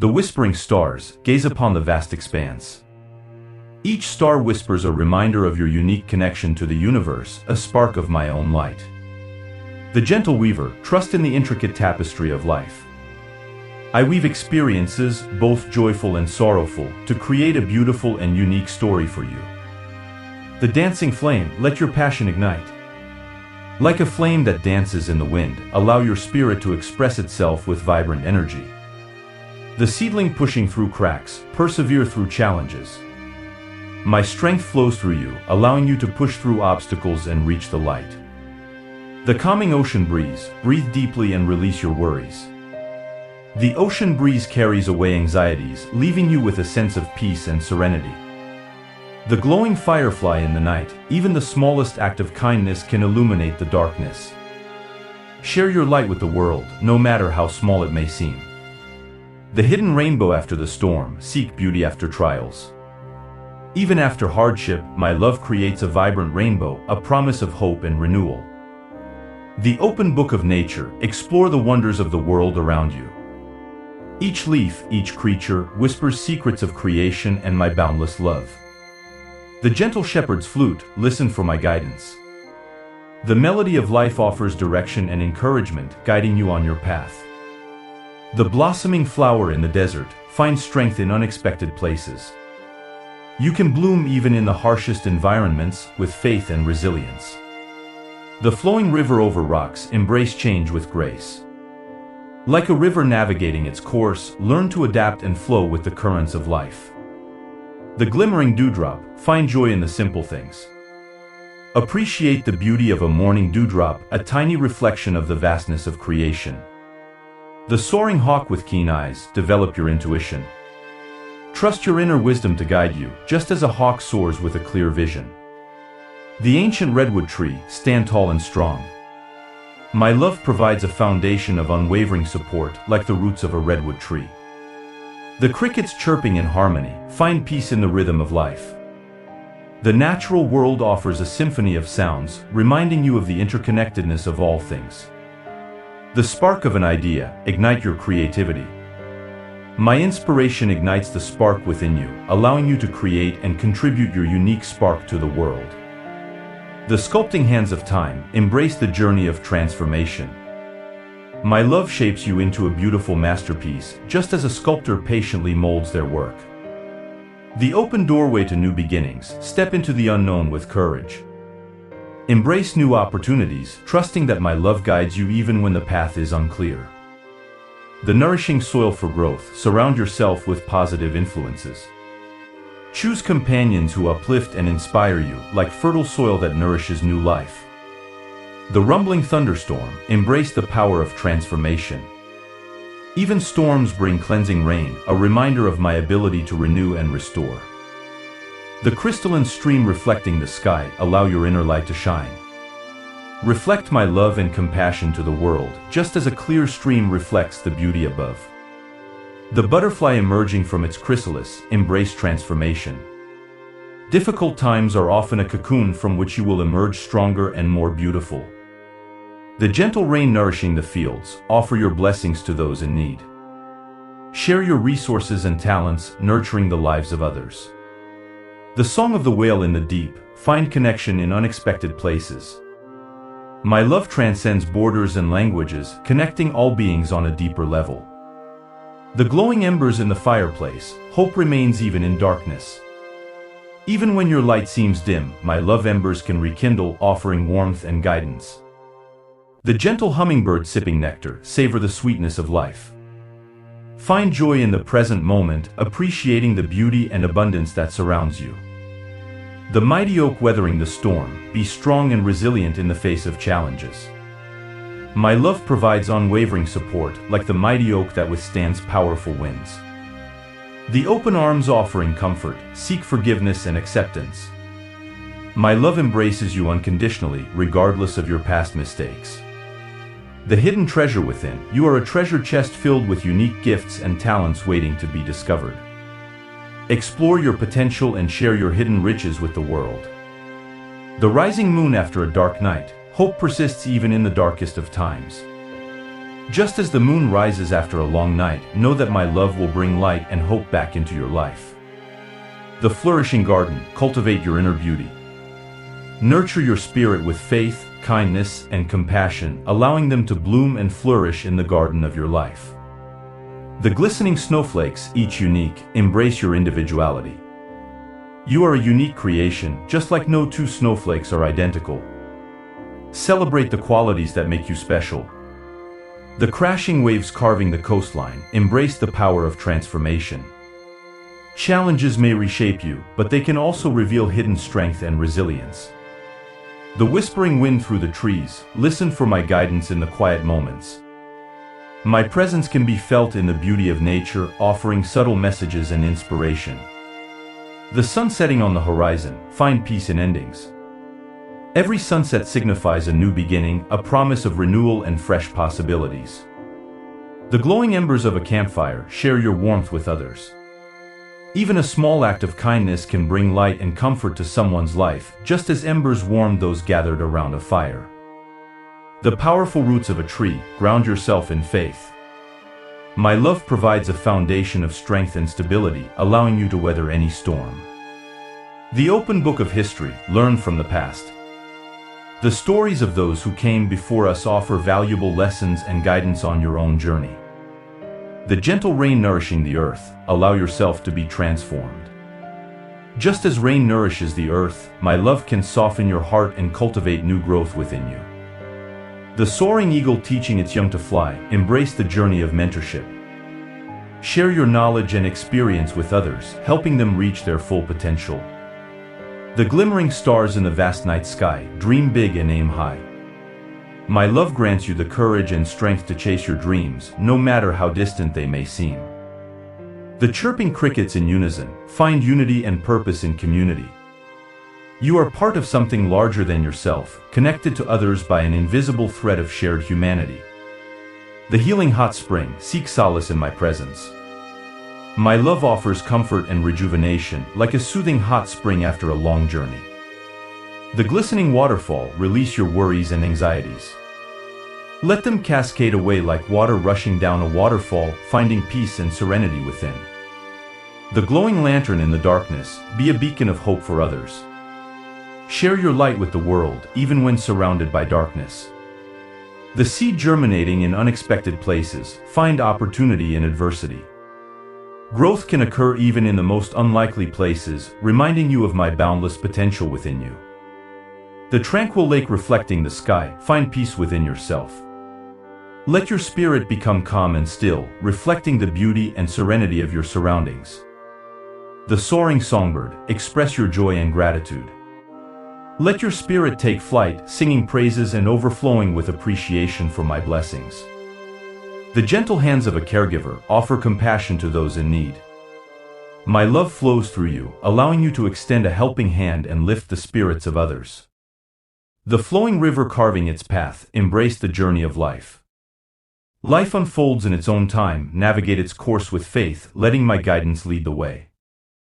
The whispering stars gaze upon the vast expanse. Each star whispers a reminder of your unique connection to the universe, a spark of my own light. The gentle weaver, trust in the intricate tapestry of life. I weave experiences, both joyful and sorrowful, to create a beautiful and unique story for you. The dancing flame, let your passion ignite. Like a flame that dances in the wind, allow your spirit to express itself with vibrant energy. The seedling pushing through cracks, persevere through challenges. My strength flows through you, allowing you to push through obstacles and reach the light. The calming ocean breeze, breathe deeply and release your worries. The ocean breeze carries away anxieties, leaving you with a sense of peace and serenity. The glowing firefly in the night, even the smallest act of kindness can illuminate the darkness. Share your light with the world, no matter how small it may seem. The hidden rainbow after the storm, seek beauty after trials. Even after hardship, my love creates a vibrant rainbow, a promise of hope and renewal. The open book of nature, explore the wonders of the world around you. Each leaf, each creature, whispers secrets of creation and my boundless love. The gentle shepherd's flute, listen for my guidance. The melody of life offers direction and encouragement, guiding you on your path. The blossoming flower in the desert, find strength in unexpected places. You can bloom even in the harshest environments, with faith and resilience. The flowing river over rocks, embrace change with grace. Like a river navigating its course, learn to adapt and flow with the currents of life. The glimmering dewdrop, find joy in the simple things. Appreciate the beauty of a morning dewdrop, a tiny reflection of the vastness of creation. The soaring hawk with keen eyes, develop your intuition. Trust your inner wisdom to guide you, just as a hawk soars with a clear vision. The ancient redwood tree, stand tall and strong. My love provides a foundation of unwavering support, like the roots of a redwood tree. The crickets chirping in harmony, find peace in the rhythm of life. The natural world offers a symphony of sounds, reminding you of the interconnectedness of all things. The spark of an idea, ignite your creativity. My inspiration ignites the spark within you, allowing you to create and contribute your unique spark to the world. The sculpting hands of time, embrace the journey of transformation. My love shapes you into a beautiful masterpiece, just as a sculptor patiently molds their work. The open doorway to new beginnings, step into the unknown with courage. Embrace new opportunities, trusting that my love guides you even when the path is unclear. The nourishing soil for growth, surround yourself with positive influences. Choose companions who uplift and inspire you, like fertile soil that nourishes new life. The rumbling thunderstorm, embrace the power of transformation. Even storms bring cleansing rain, a reminder of my ability to renew and restore. The crystalline stream reflecting the sky, allow your inner light to shine. Reflect my love and compassion to the world, just as a clear stream reflects the beauty above. The butterfly emerging from its chrysalis, embrace transformation. Difficult times are often a cocoon from which you will emerge stronger and more beautiful. The gentle rain nourishing the fields, offer your blessings to those in need. Share your resources and talents, nurturing the lives of others. The song of the whale in the deep, find connection in unexpected places. My love transcends borders and languages, connecting all beings on a deeper level. The glowing embers in the fireplace, hope remains even in darkness. Even when your light seems dim, my love embers can rekindle, offering warmth and guidance. The gentle hummingbird sipping nectar, savor the sweetness of life. Find joy in the present moment, appreciating the beauty and abundance that surrounds you. The mighty oak weathering the storm, be strong and resilient in the face of challenges. My love provides unwavering support, like the mighty oak that withstands powerful winds. The open arms offering comfort, seek forgiveness and acceptance. My love embraces you unconditionally, regardless of your past mistakes. The hidden treasure within, you are a treasure chest filled with unique gifts and talents waiting to be discovered. Explore your potential and share your hidden riches with the world. The rising moon after a dark night, hope persists even in the darkest of times. Just as the moon rises after a long night, know that my love will bring light and hope back into your life. The flourishing garden, cultivate your inner beauty. Nurture your spirit with faith, kindness, and compassion, allowing them to bloom and flourish in the garden of your life. The glistening snowflakes, each unique, embrace your individuality. You are a unique creation, just like no two snowflakes are identical. Celebrate the qualities that make you special. The crashing waves carving the coastline, embrace the power of transformation. Challenges may reshape you, but they can also reveal hidden strength and resilience. The whispering wind through the trees, listen for my guidance in the quiet moments. My presence can be felt in the beauty of nature, offering subtle messages and inspiration. The sun setting on the horizon, find peace in endings. Every sunset signifies a new beginning, a promise of renewal and fresh possibilities. The glowing embers of a campfire, share your warmth with others. Even a small act of kindness can bring light and comfort to someone's life, just as embers warm those gathered around a fire. The powerful roots of a tree, ground yourself in faith. My love provides a foundation of strength and stability, allowing you to weather any storm. The open book of history, learn from the past. The stories of those who came before us offer valuable lessons and guidance on your own journey. The gentle rain nourishing the earth, allow yourself to be transformed. Just as rain nourishes the earth, my love can soften your heart and cultivate new growth within you. The soaring eagle teaching its young to fly, embrace the journey of mentorship. Share your knowledge and experience with others, helping them reach their full potential. The glimmering stars in the vast night sky, dream big and aim high. My love grants you the courage and strength to chase your dreams, no matter how distant they may seem. The chirping crickets in unison, find unity and purpose in community. You are part of something larger than yourself, connected to others by an invisible thread of shared humanity. The healing hot spring, seek solace in my presence. My love offers comfort and rejuvenation, like a soothing hot spring after a long journey. The glistening waterfall, release your worries and anxieties. Let them cascade away like water rushing down a waterfall, finding peace and serenity within. The glowing lantern in the darkness, be a beacon of hope for others. Share your light with the world, even when surrounded by darkness. The seed germinating in unexpected places, find opportunity in adversity. Growth can occur even in the most unlikely places, reminding you of my boundless potential within you. The tranquil lake reflecting the sky, find peace within yourself. Let your spirit become calm and still, reflecting the beauty and serenity of your surroundings. The soaring songbird, express your joy and gratitude. Let your spirit take flight, singing praises and overflowing with appreciation for my blessings. The gentle hands of a caregiver offer compassion to those in need. My love flows through you, allowing you to extend a helping hand and lift the spirits of others. The flowing river carving its path, embrace the journey of life. Life unfolds in its own time, navigate its course with faith, letting my guidance lead the way.